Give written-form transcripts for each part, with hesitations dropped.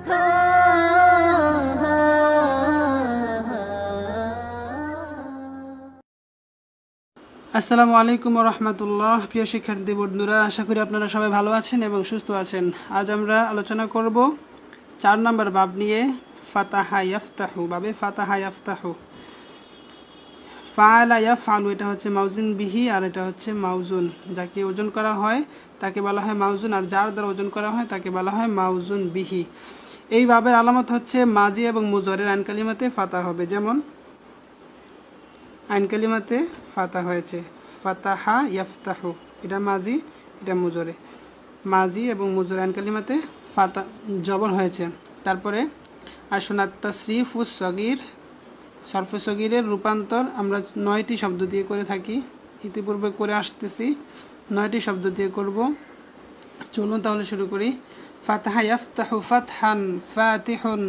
আসসালামু আলাইকুম ওয়া রাহমাতুল্লাহ। প্রিয় শিক্ষার্থী বন্ধুরা, আশা করি আপনারা সবাই ভালো আছেন এবং সুস্থ আছেন। আজ আমরা আলোচনা করব 4 নম্বর বাব নিয়ে, ফাতাহা ইয়াফতাহু, বাবে ফাতাহা ইয়াফতাহু। ফাআলা ইয়াফআলু, এটা হচ্ছে মাউজুন বিহি আর এটা হচ্ছে মাউজুন। যাকে ওজন করা হয় তাকে বলা হয় মাউজুন, আর যার দ্বারা ওজন করা হয় তাকে বলা হয় মাউজুন বিহি। এই বাবের আলামত হচ্ছে মাজি এবং মুজরের আইন কালিমাতে ফাতা হবে। যেমন আইন কালিমাতে ফাতা হয়েছে ফাতাহা ইয়াফতাহু, এটা মাজি, এটা মুজরে। মাজি এবং মুজরে আইন কালিমাতে ফাতা জবর হয়েছে। তারপরে আসুনাত তাসরিফুস সগীর, সরফে সগীরের রূপান্তর আমরা 9টি শব্দ দিয়ে করে থাকি, ইতিপূর্বে করে আসতেছি। 9টি শব্দ দিয়ে করব। চলুন তাহলে শুরু করি। ফাতাহা ইয়াফতাহু ফাতহান ফাতিহুন,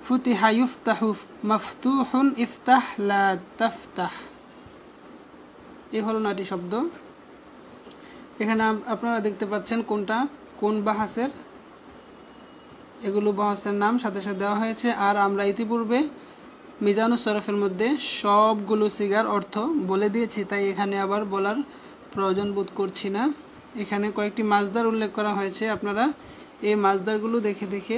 ফুতিহা ইফতাহু মাফতুহুন, ইফতাহ লা তাফতাহ। এই হলো 9টি শব্দ। এখানে আপনারা দেখতে পাচ্ছেন কোনটা কোন বাহাসের, এগুলো বাহাসের নাম সাথে সাথে দেওয়া হয়েছে। আর আমরা ইতিপূর্বে মিজানুস সরফের মধ্যে সবগুলো সিগার অর্থ বলে দিয়েছি, তাই এখানে আবার বলার প্রয়োজন বোধ করছি না। এখানে কয়েকটি মাজদার উল্লেখ করা হয়েছে, আপনারা এই মাজদারগুলো দেখে দেখে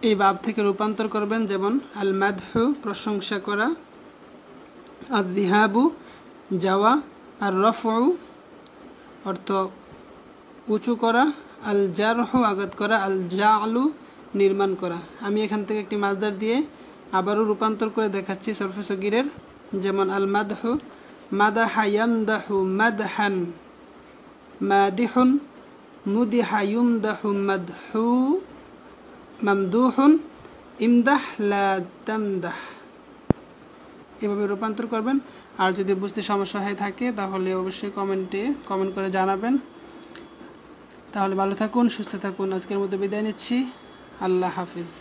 এই বাব থেকে রূপান্তর করবেন। যেমন আল মাদহু, প্রশংসা করা, আর যিহাবু, যাওয়া, আর রফউ, অর্থ উঁচু করা, আল জারহু, আঘাত করা, আল জাআলু, নির্মাণ করা। আমি এখান থেকে একটি মাজদার দিয়ে আবারও রূপান্তর করে দেখাচ্ছি সরফে সগীরের। যেমন আল মাদহু, মাদাহা ইয়ামদাহু মাদহান, মাদিহুন, মুদিহা ইউমদাহু মাদহু, মামদুহুন, ইমদাহ লা তামদাহ। এভাবে রূপান্তর করবেন। আর যদি বুঝতে সমস্যা হয়ে থাকে তাহলে অবশ্যই কমেন্ট করে জানাবেন। তাহলে ভালো থাকুন, সুস্থ থাকুন। আজকের মতো বিদায় নিচ্ছি। আল্লাহ হাফিজ।